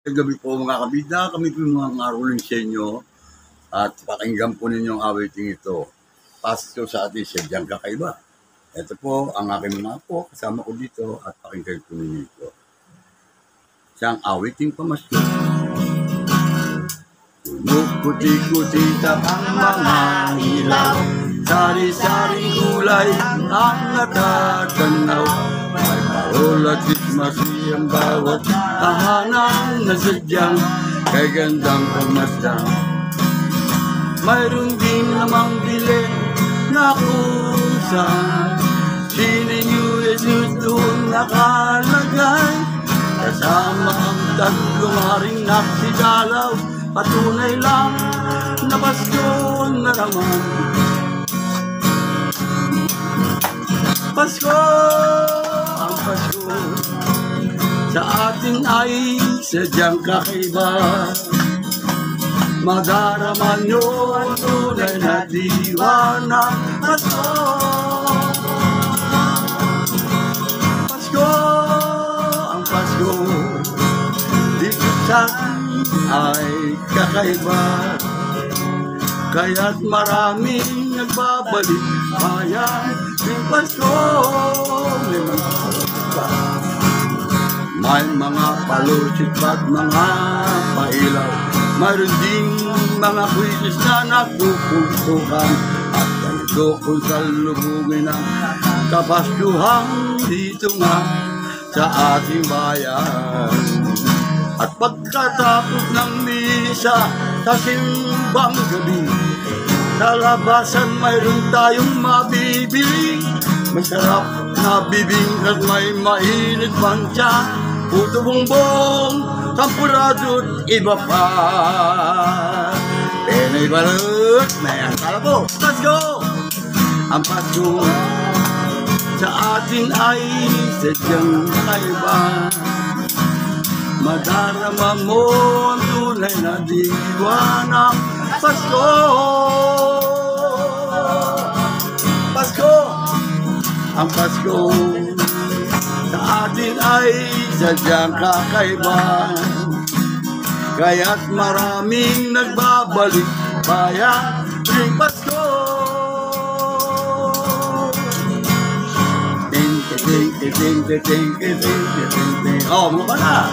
Gabi po mga kabida, kami po mga ngaruling sa inyo at pakinggan po ninyo ang awiting ito. Pasto sa atin siya diyang kakaiba. Ito po ang aking mga po, kasama ko dito at pakinggan po ninyo ito. Siyang awiting pamasko. Kumukuti-kutita ang mga ilaw, sari-saring kulay ang natatanaw. May parol at ismasi ang bawat tahanan na sadyang kay gandang pagmasdan. Mayroon din namang bilin na kusang sininyo Jesus doon nakalagay. Kasama ang tatlong haring naksidalaw, patunay lang na Pasko na naman. Pasko, ang Pasko sa atin ay sadyang kakaiba. Madarama nyo ang tunay na diwa ng Pasko. Pasko, ang Pasko dito sa ay kakaiba. Kaya't maraming nagbabalik bayan ng Pasko. May mga palusit at mga pailaw, mayroon ding mga kwisis na nagpupuntukan. At ganito kung salubungin ang kapaskuhan dito nga sa ating bayan. At pagkatapos ng misa sa simbang gabi, sa labasan mayroon tayong mabibili. Masarap na bibing at may mainit pang tiyan, puto bongbong, sampurado't iba pa. Penay balot, may akala po, Pasko! Ang Pasko sa atin ay sadyang kakaiba. Madarama mo ang tunay na diwa ng Pasko. Pasko, ang Pasko sa atin ay sadyang kakaiba. Kaya't maraming nagbabalik bayan ng Pasko. Oh, mo ba na?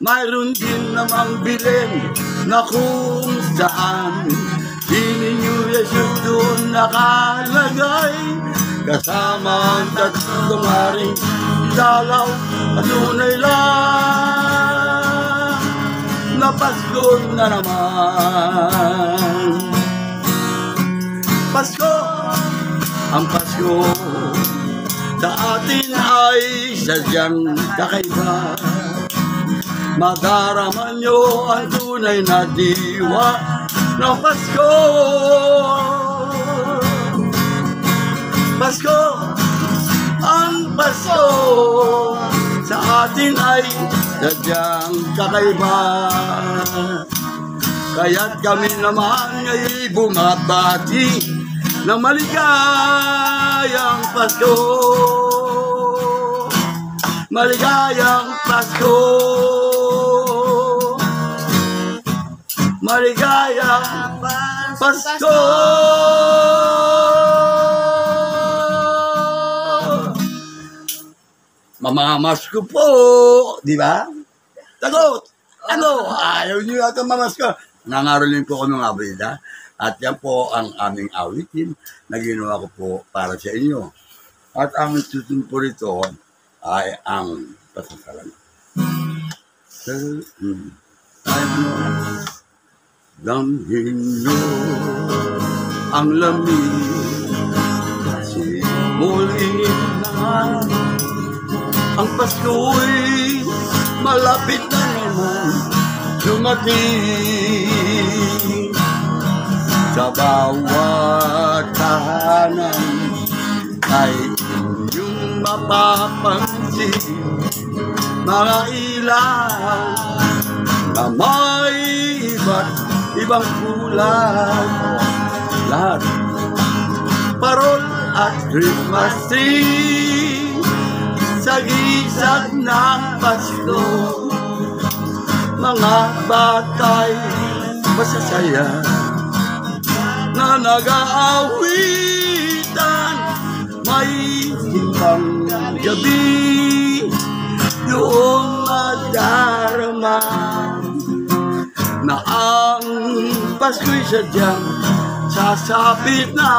Mayroon din namang bilin na kung saan sininyo Jesus doon nakalagay. Kasama ang tatlong haring dalaw, patunay lang na Pasko na naman. Pasko, ang Pasko sa atin ay sadyang kakaiba. Madarama nyo ang tunay na diwa ng Pasko. Pasko, ang Pasko sa atin ay sadyang kakaiba. Kaya't kami naman ay bumabati ng maligayang Pasko. Maligayang Pasko. Maligayang Pasko. Mamamasko po, di ba? Tagot! Ano? Ayaw niyo yata mamasko. Nangarolin po kami mga abida. At yan po ang aming awitin na ginawa ko po para sa inyo. At ang susunod po rito ay ang pasasalamat. Damhin nyo ang lamig, simuliin na ang Pasko'y malapit na naman dumating. Sa bawat tahanan ay inyong mapapansin mga ilaw na may iba't ibang kulay. Lahat. Parol at Christmas tree sa gisag ng Pasko. Mga batay masasaya na nag-aawitan, may simbang gabi, doon madarama na ang Pasko'y sadyang sasapit na.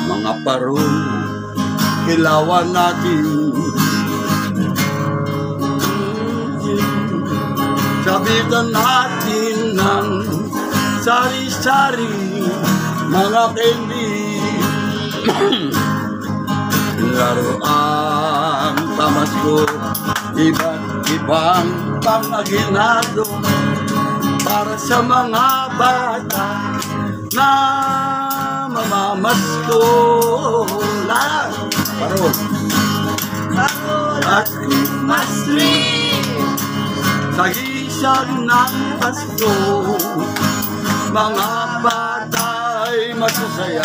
Mga parol, kilawan natin, sabitan natin ng sari-sari, mga candy. Laro ang pamasko, iba't ibang pamaginado para sa mga bata na mamamasko. Lahat parol at Christmas tree sa gisag ng Pasko. Mga batay masasaya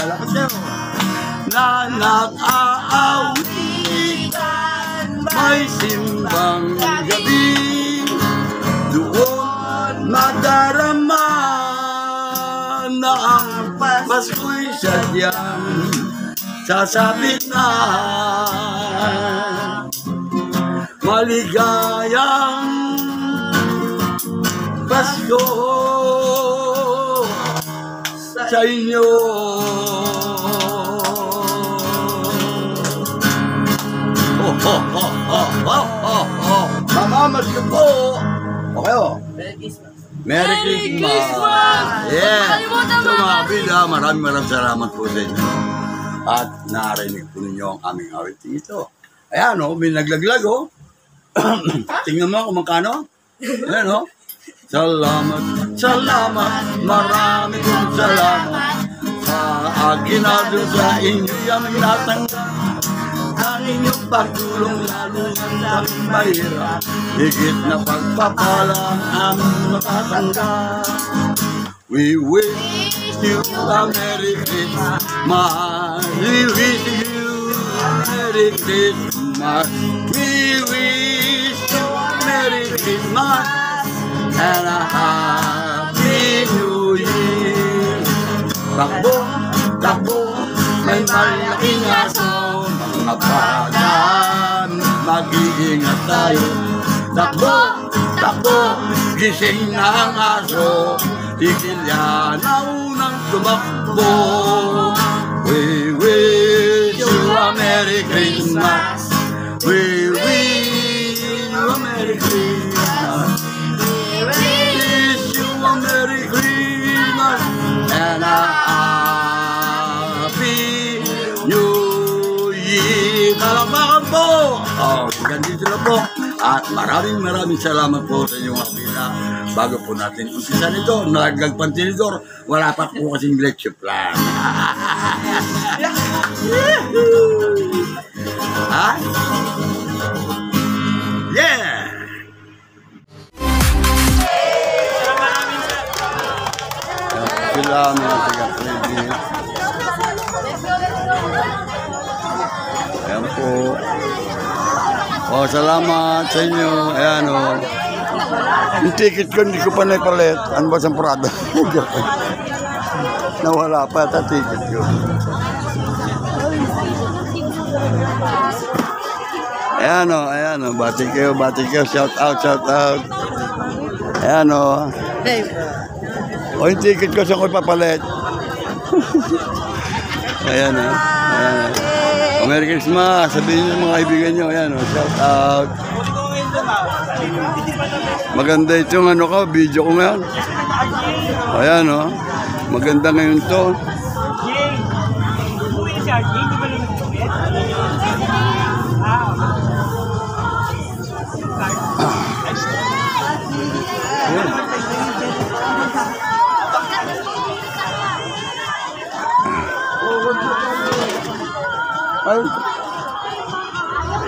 na nag-aawitan, may simbang gabi, doon madarama na ang Pasko'y sadyang sasapit na. Maligayang Pasko sa inyo. Mamamas ko po. Okay o. Merry Christmas! Yeah! So mga kabila, maraming salamat po sa inyo. At narinig po ninyo ang aming awiting ito. Ayan o, may naglaglag o. Tingnan mo kung magkano. Ayan o. Salamat, salamat, maraming salamat sa aginado sa inyo yung natanggap. Ang inyong pagtulong lalo ng daming mahirap, higit na pagpapala ang aming matatanggap. We wish you a Merry Christmas. We wish you a Merry Christmas. We wish you a Merry Christmas and a Happy New Year. Takbo, takbo, may malaking aso. Mga bata, mag-iingat tayo. Takbo, takbo, gising na ang aso. Tigilya na unang tumakbo. We wish you a Merry Christmas. We wish you a Merry Christmas. We wish you a Merry Christmas and a Happy New Year. Kalamakan po! Ganito na po. At maraming salamat po sa inyong kapila. Bago po natin umpisa nito, nagagpantinidor, wala pa po kasing leche plan. Ha? Yeah! Sila mga taga-Freddy. Ayan po. Salamat sa inyo. Ayan o. Yung ticket ko, hindi ko pa naipalit. Ano ba siyang Prada? Nawala pa ata ticket ko. Ayan o. Batik kayo. Shout out. Ayan o. O yung ticket ko, saan ko ipapalit? Ayan o. Merry Christmas. Sabihin niyo mga kaibigan nyo. Ayan o. Shout out. Maganda itong video ko ngayon. Ayan o. Maganda ngayon to. Ay,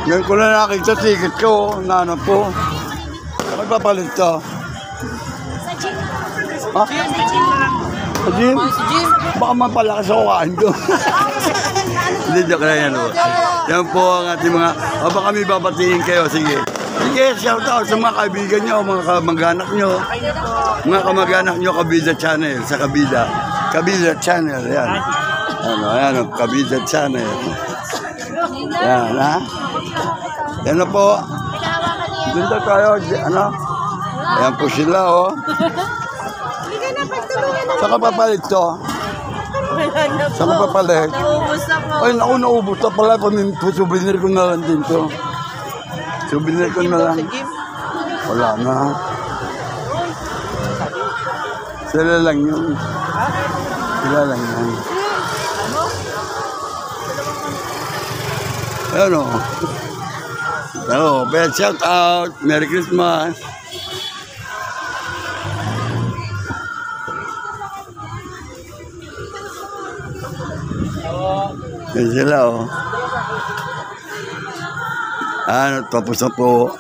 ngayon ko na nakikita ticket ko, nanap po. Ako papalit to. Ha? Jim? Baka mapalakas ako kain ko. Hindi, joke lang yan. Yan po ang ating mga... O baka may babatiin kayo, sige. Sige, shout out sa mga kaibigan nyo, mga kamag-anak nyo. Mga kamag-anak nyo, Kabida Channel, sa Kabida. Kabida Channel, yan. Ayan, Kabida Channel. Yan, ha? Yan na po. Doon na tayo, ano? Ayan po sila, oh. Saka papalit to. Saka papalit. Naubos na po. Ay, naku, naubos na pala. Souvenir ko na lang din to. Souvenir ko na lang. Wala na. Sila lang yun. Sila lang yun. Ano? Ano, best shout out. Merry Christmas. Yan sila, oh. Ano, tapos na po.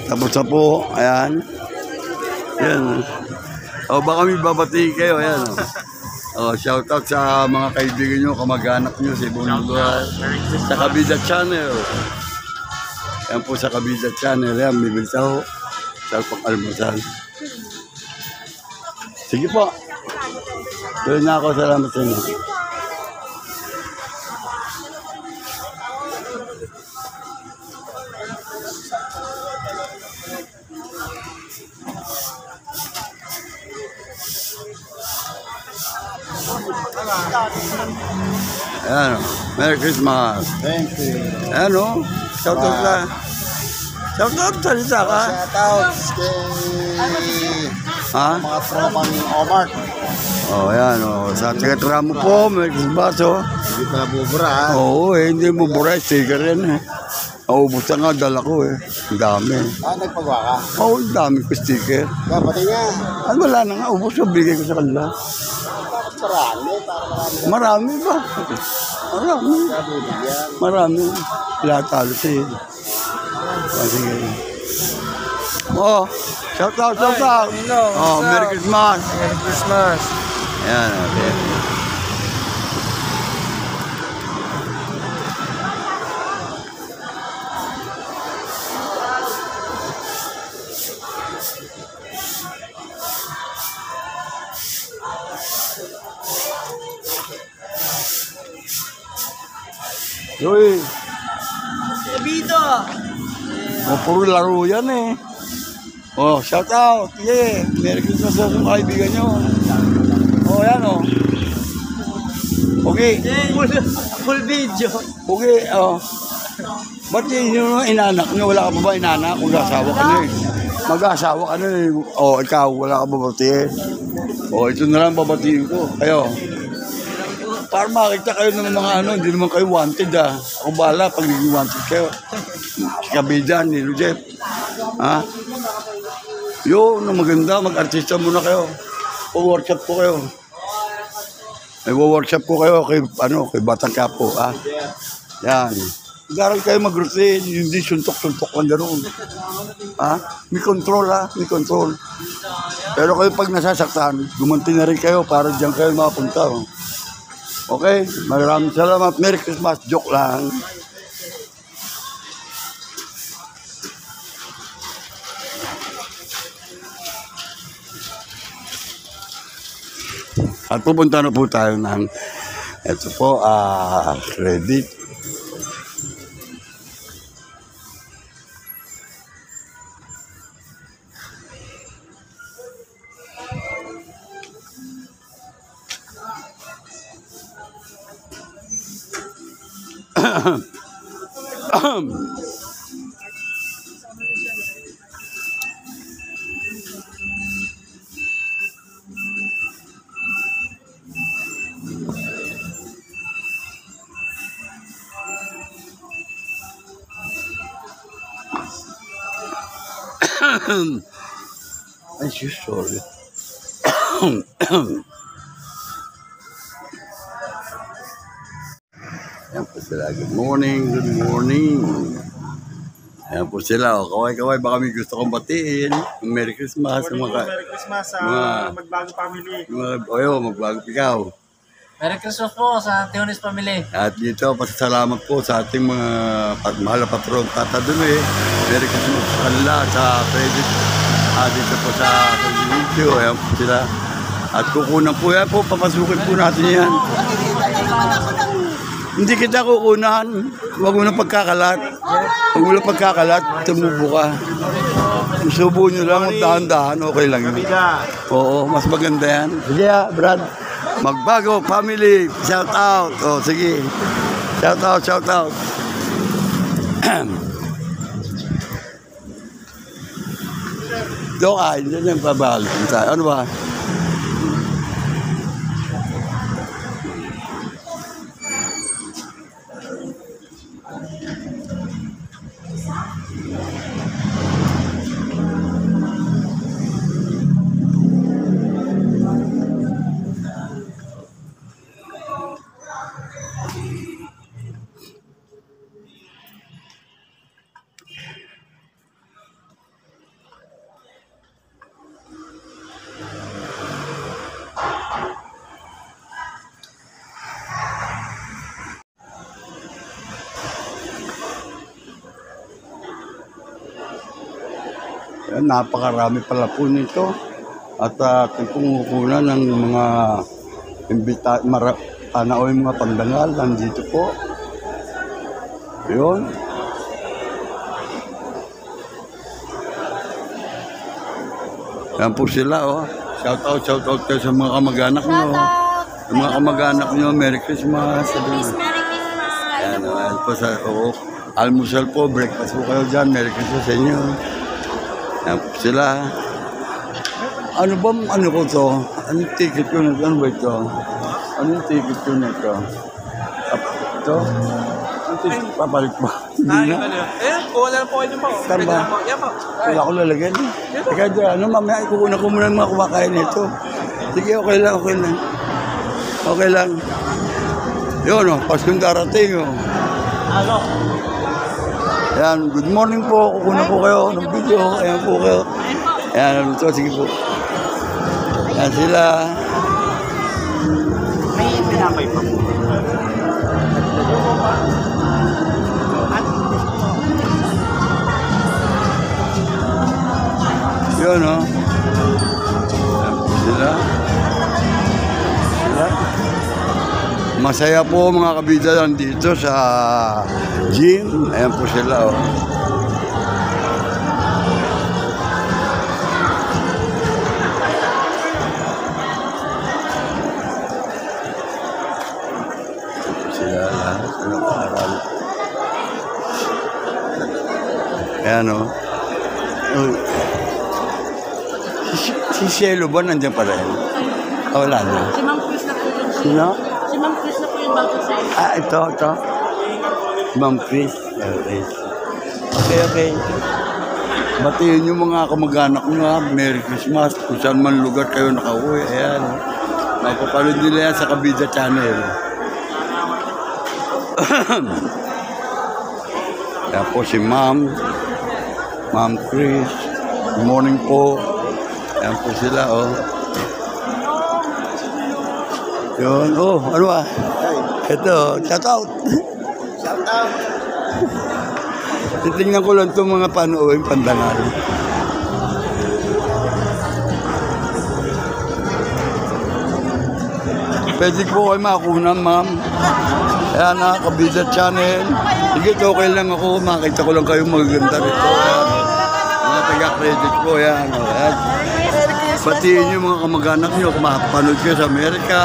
Tapos na po. Ayan. Yan. O, baka may babatiin kayo. Ayan, oh. Oh, shout out sa mga kaibigan nyo, kamag-anak nyo sa ibang lugar. Sa Kabida Channel. Yan po sa Kabida Channel. Yan, bibili ako sa pang-almusal. Sige po. Tuloy na ako. Salamat sa inyo. Ayan, Merry Christmas. Thank you. Ayan, oh. Shout out ka. Shout out, salita ka. Shout out kay Ha? mga tropang Omar. Oh, ayan, oh. Sa tigatira mo po, Merry Christmas, oh. Hindi pa nabubura ha. Oo, hindi mo bura, sticker yan, eh. Naubos na nga, dala ko, eh. Ang dami. Nagpagawa ka. Oo, ang dami ko sticker. Kaya pati nga. Ay, wala na nga, ubos ko, bigay ko sa kanila. Bakit marami? Para Marami ba? Marami. nabibigyan. Marami. Lahat halos, eh. Oh, sige. Oh, shout out, shout out. Oh, Merry Christmas. Merry Christmas. Ayan, okay. Uy, Kabida! puro laro yan eh. Oh, shout out. Yeah, Merry Christmas sa mga kaibigan nyo. Oh, yan oh. Okay. Full video. Okay, oh. Ba't yung inanak nyo? Wala ka pa ba inanak? Mag-asawa ka na eh. Mag-asawa ka na eh. Oh, ikaw, wala ka ba batiin? Oh, ito na lang babatiin ko. Kayo. Para makita kayo ng mga ano, hindi naman kayo wanted ah. Ako bahala pag naging wanted kayo. Si Kabida, ni Jeff. Ha? Yun, maganda, mag-artista muna kayo. O-workshop po kayo. May workshop po kayo kay, ano, kay Batang Kapo, ha? Yan. Garal kayo mag-routine, hindi suntok-suntok lang ganoon. Ha? May control, ha? May control. Pero kayo pag nasasaktan, gumanti na rin kayo para diyan kayo makapunta. Oh. Okay? Maraming salamat. Merry Christmas. Joke lang. At pupunta na po tayo ng ito po, credit. I'm so sorry. Yan po sila. Good morning, good morning. Ayan po sila. O, kaway-kaway. Baka may gusto kong batiin. Merry Christmas. Merry Christmas sa mga- Magbago Family. Magbago ikaw. Merry Christmas po sa Tiones Family. At dito, pasasalamat po sa ating mga mahal na patron, Tata Dune. Merry Christmas sa kanila, sa credit. Dito po sa video. Ayan po sila. At kukunan po yan po. Papasukin po natin yan. Hindi kita kukunan. Huwag mo na pagkakalat. Huwag mo na pagkakalat. Tumubo ka. Subo nyo lang. Dahan-dahan. Okay lang yun. Oo, mas maganda yan. Sige Brad. Magbago Family. Shout out. O, sige. Shout out, shout out. Doon ka. Hindi na yung pabalik. Ano ba? Yan, napakarami pala po nito. At ating kumukunan ng mga tanaw yung mga pandangal. Nandito po. Yun. Yan po sila, oh. Shout out kayo sa mga kamag-anak nyo. Sa mga kamag-anak nyo, Merry Christmas. Merry Christmas. Yan, yan po sa, almusal po, breakfast po kayo dyan. Merry Christmas sa inyo. Yan po sila. Ano ba, ano ko to? Anong ticket ko na ito? Ano ba ito? Anong ticket ko na ito? Ito? Anong ticket? Papalik ba? Hindi na. Kuha na lang po kayo po. Saan ba? Yan po. Wala ko lalagyan. Teka dyan, ano, mamaya ikukunan ko muna ng mga kumakain nito. Sige, okay lang, okay lang. Okay lang. Yun, oh, Paskong darating, oh. Ano? Ayan, good morning po. Kukunan po kayo ng video. Ayan po kayo. Ayan, ito, sige po. Ayan sila. May pinapay pa po. Yun, oh. Ayan po sila. Sila. Masaya po mga kabida dito sa gym. Ayan po sila, oh. Sila lahat. Sila parang. Ayan, oh. Oh. Si Cielo ba nandiyan pa rin? Ah, wala na. Si Ma'am Chris na po yun. Sino? Si Ma'am Chris na po yung bago sa iyo. Ah, ito. Ma'am Chris. Okay. Batiin yung mga kamag-anak nyo, ha. Merry Christmas. Kung saan man lugar kayo nakauwi. Ayan. Mapapanood nila yan sa Kabida Channel. Yan po si Ma'am Chris. Good morning po. Yan po sila, oh. Yun, oh, ano ba? Ito, shout out. Shout out. Titingnan ko lang itong mga panuwing pandangal. Pwede po kayo makakunan, ma'am. Ayan na, Kabida Channel. Sige, okay lang ako. Makita ko lang kayo magaganda rito. Ayan. Mga taga-credit ko, yan. Ayan. Batiin nyo mga kamag-anak nyo kung makapanood kayo sa Amerika.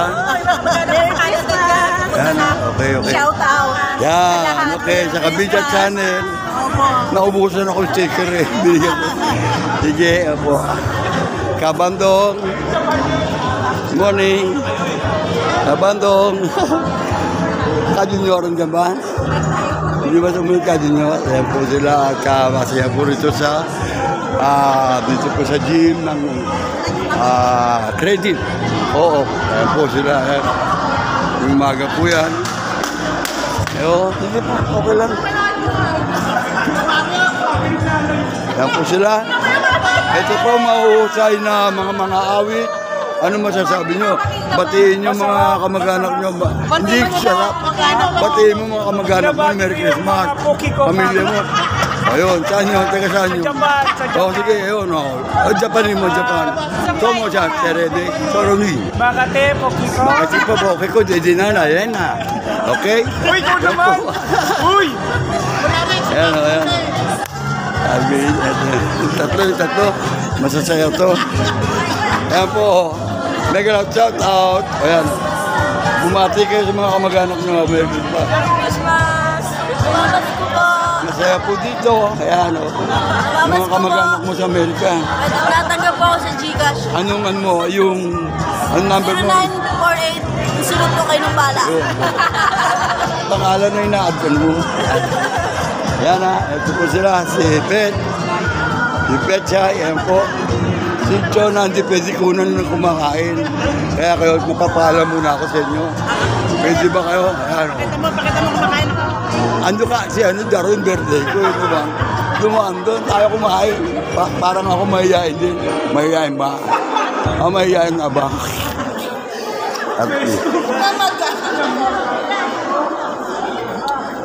Yan, okay. Shout out. Yan, okay. Sa Kabida Channel. Naubusan ako sticker eh. Binigyan ko. Sige, po. Kabandong. Good morning. Kabandong. Ka-junioran ka ba? Hindi ba sumunod ka-junior? Ayan po sila. Masaya po rito sa dito po sa gym ng credit. Oo. Ayan po sila. Ayan. Yung umaga po yan. Sige po. Okay lang. Yan po sila. Ito po mahuhusay na mga awit. Ano masasabi nyo? Batiin nyo mga kamag-anak nyo. Hindi sarap. Batiin mo mga kamag-anak mo. Merry Christmas. Pamilya mo. Ayun, saan nyo? Teka saan nyo? O sige, ayun o. Japanin mo, Japan. Tomo siya, terede, soroni. Makate, Pokiko. Makati pa po, kiko, di na na, yan na. Okay? Uy, ikaw naman! Uy! Ayan o, ayan. Sabi, tatlo. Masasaya to. Ayan po. Mega love shout out. Ayan. Bumati kayo sa mga kamag-anak nyo. Merry Christmas. Christmas! Salamat ko po! Masaya po dito. Ayan o. Mga kamag-anak mo sa Amerika. At natanggap po ako sa Gcash. Anong ano mo? Yung number mo? 0948. Sunod po kayo ng bala. Pangalan na ina-add ka mo. Yan na. Ito po sila. Si Pet. Si Pet siya. Ayan po. Si Chona, hindi pwede kunan ng kumakain. Kaya kayo, mapapaalam muna ako sa inyo. Pwede ba kayo? Ayan o. Pakita mo kumakain ako. Ando ka, si Darwin birthday ko. Ito ba? Dumaan doon, tayo kumain. Parang ako mahihain din. Mahihain ba? Mahihain nga ba?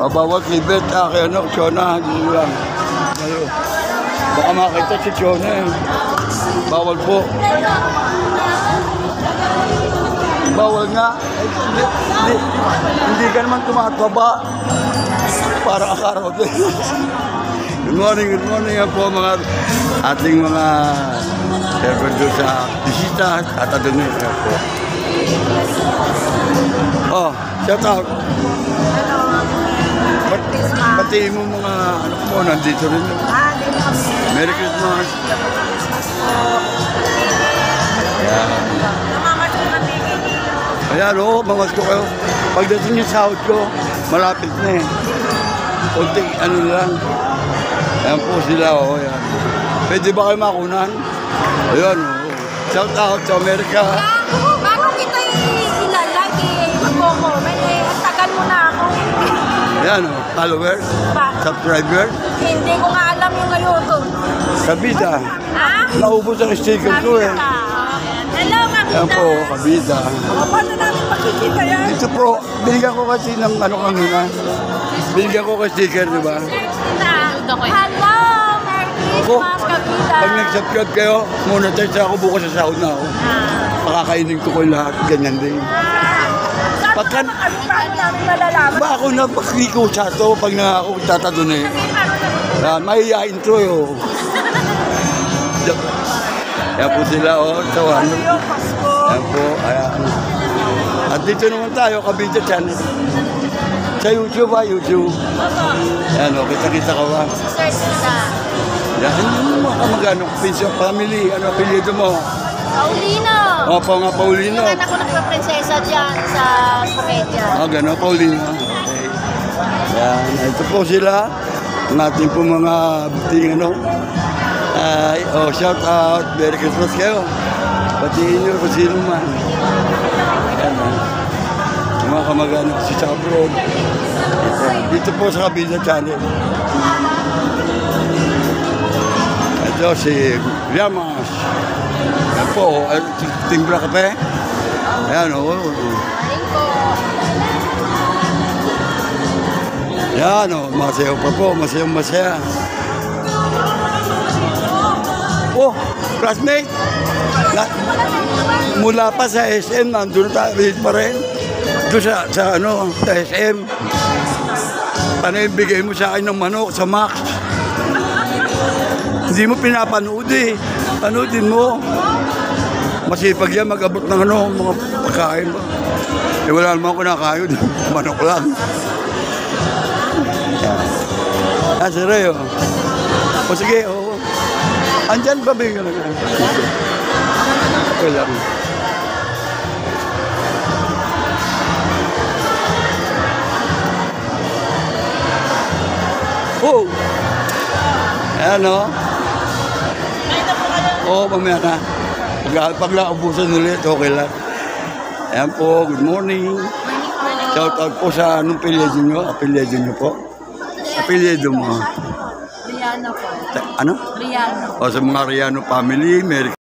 Bawat libet, kaya ano, Chona, dito lang. Ayo. Baka makita si Chona eh. Bawal po. Bawal nga. Hindi ka naman tumataba. Para akaraw din. Good morning. Yan po mga ating mga server doon sa bisita at adunay po. Oh, shout out. Batiin mo mga ano mo, nandito rin. Merry Christmas. Ayan o, mamas ko kayo. Pagdating yung sahod ko, malapit na eh. Kunting ano lang. Ayan po sila o. Ayan. Pwede ba kayo makunan? Ayan o. Shout out sa Amerika. Bago kita ilalagi, mag-comment eh. Tagal mo na ako. Ayan o. Followers, subscribers. Hindi ko nga alam yung ngayon ko. Kabida. Ha? Naubos ang sticker ko eh. Hello, Makita. Ayan po, kabida. Paano namin makikita yan? Dito po, binigyan ko kasi ng ano kanina. Binigyan ko kasi sticker, di ba? Hello, Merry Ako, Christmas, Kabita. pag nag-subscribe kayo, muna tayo sa ako bukas sa sahod na ako. Pakakainin ko ko lahat, ganyan din. Pagka, Paano namin malalaman? ba ako na pakliko sa to pag na ako tatadun eh. Mahihain to eh. Oh. Yan po sila, oh, tawan. Yan po, ayan. At dito naman tayo, Kabida Channel. Sa YouTube ba? YouTube. Yan, oh, kita-kita ka ba? Search na. Yan, ano mga kamag-ano, Pinsyo Family, ano, apelyido mo? Paulino. Opo nga, Paulino. Yung anak ko nagpa-prinsesa dyan sa komedya. Gano'n, Paulino. Okay. Yan, ito po sila. Ang ating po mga buting, ano. Shout out, Merry Christmas kayo. Batiin nyo kung sino man. Yan, yung mga kamag-anak si Chabron. Dito po sa Kabida Channel. Ito si Yamas. Yan po, timbra kape. Ayan, o. Yan, o. Masayaw pa po. Masaya. Oh, classmate. Mula pa sa SM, nandun tayo pa rin. Doon sa SM. Paano ibigay mo sa akin ng manok sa Max? Hindi mo pinapanood eh. Panoodin mo. Masipag yan mag-abot ng mga pagkain ba. Eh wala naman ako nakain. Manok lang. Yan si Reo. O sige, o. Andyan ba ba yung gano'n? Okay lang. Oh! Ayan o. Oo, mamaya na. Pag naubusan ulit, okay lang. Ayan po, good morning. Shout out po sa anong apelyido nyo? Apelyido nyo po? Apelyido mo. Diana po. ano? Riano. O sa mga Riano family, Merry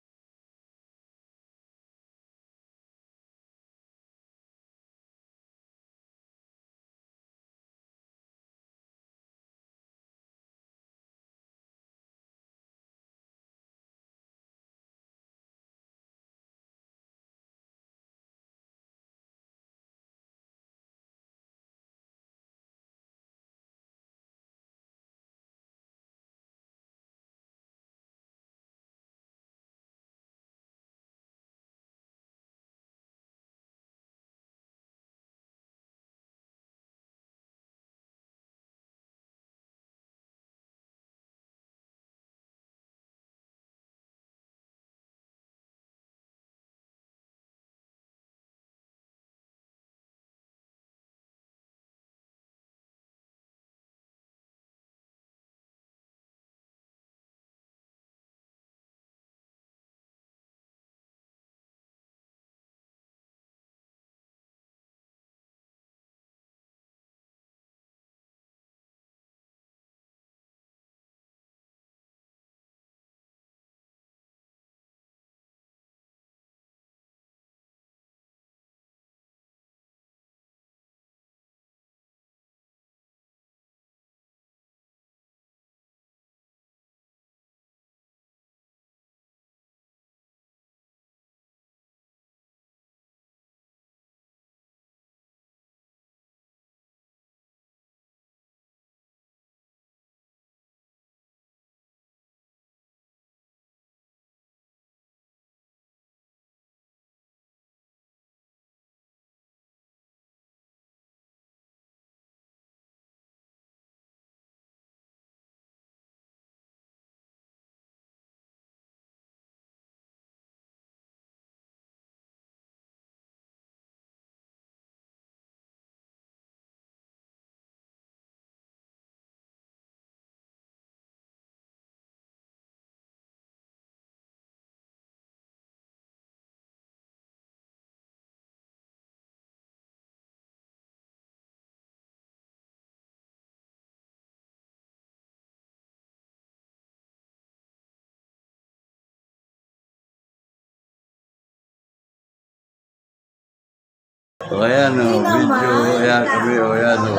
O ayan o, video, ayan kami o, ayan o.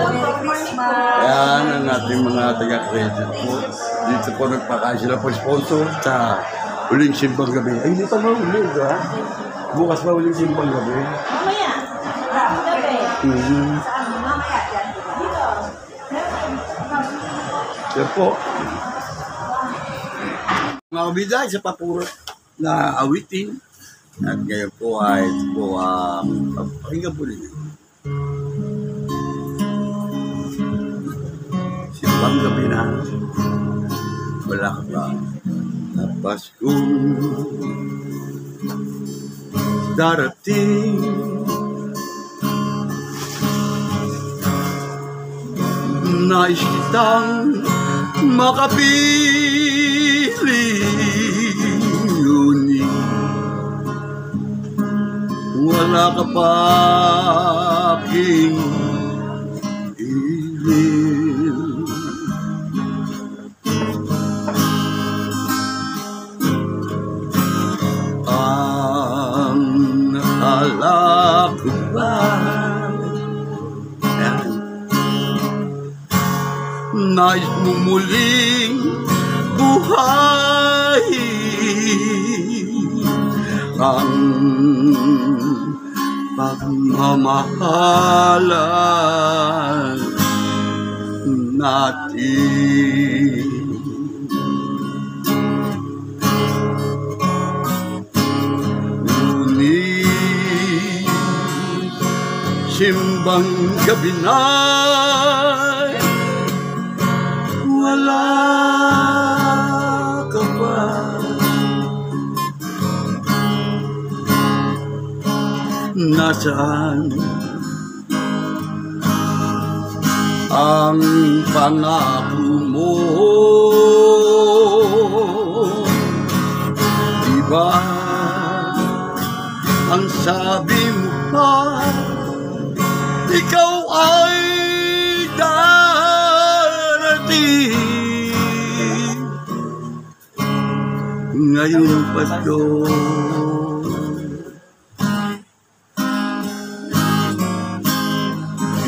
Ayan ang ating mga taga-credit po. Dito po nagpakain sila po sponsor sa Uling Simbang Gabi. Ay, hindi pa na uli, ha? Bukas pa Uling Simbang Gabi. Mamaya. Gabi. Saan? Mamaya. Dito. Yan po. Mga kabida, isa pa puro na awitin. At ngayon po ay po pakinggan po ninyo. Simbang gabi na, wala ka pa na Paskong darating. Nais kitang makapiling, ngunit wala ka pa aking ilin. Ang nakala ko ba nais mo muling buhay ang pagmamahalan natin. Ngunit simbang gabi na'y wala ka pa. Nasaan ang pangako mo? Diba ang sabi mo pa, ikaw ay darating? ngayong Pasko.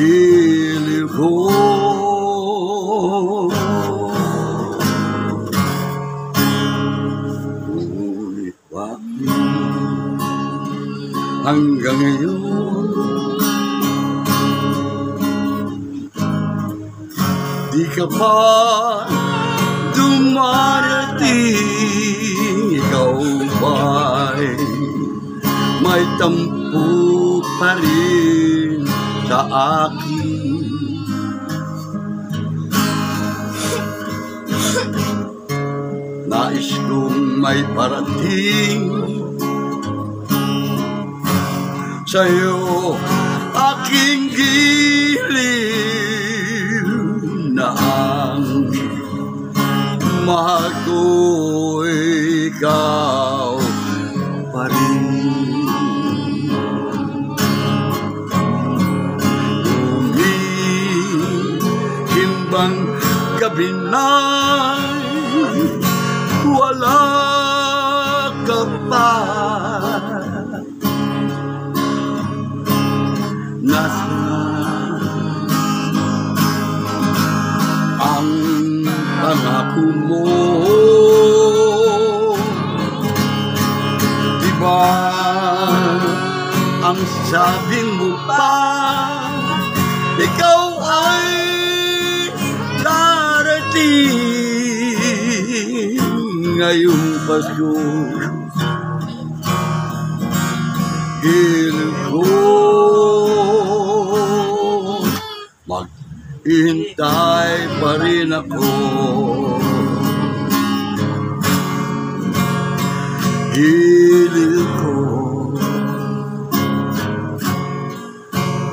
Giliw ko, ngunit bakit hanggang ngayon di ka pa dumarating? Ikaw ba'y may tampo pa rin sa akin? Nais kong may parating sa'yo, aking giliw, na ang mahal ko ikaw pa rin. Umihimbang gabi na'y wala ka pa. Nasaan ang pangako mo? Diba ang sabi mo pa, ikaw ay darating ngayong Pasko? Giliw ko, maghihintay pa rin ako. Giliw ko,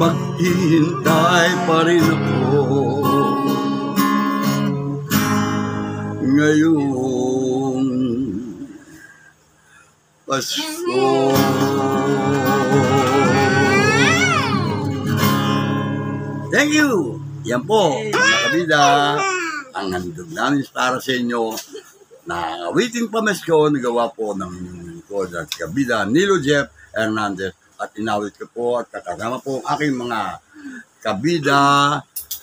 maghihintay pa rin ako ngayong Pasko. Thank you! Yan po, mga kabida, ang handog namin para sa inyo na awiting pamasko na gawa po ng inyong lingkod at kabida Nilo Jeff Hernandez, at inawit ko po at kakasama po ang aking mga kabida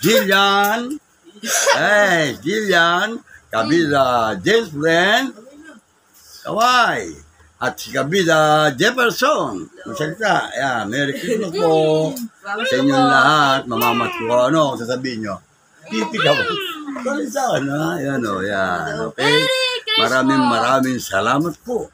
Jillian, kabida James Brand, Kawai, at si kabida Jefferson. Magsalita, ayan, Merry Christmas po sa inyong lahat. Mamamat ko, ano, sasabihin nyo? Pipi ka po. Sorry sa akin, ha? Ayan o, yan. Okay? Maraming salamat po.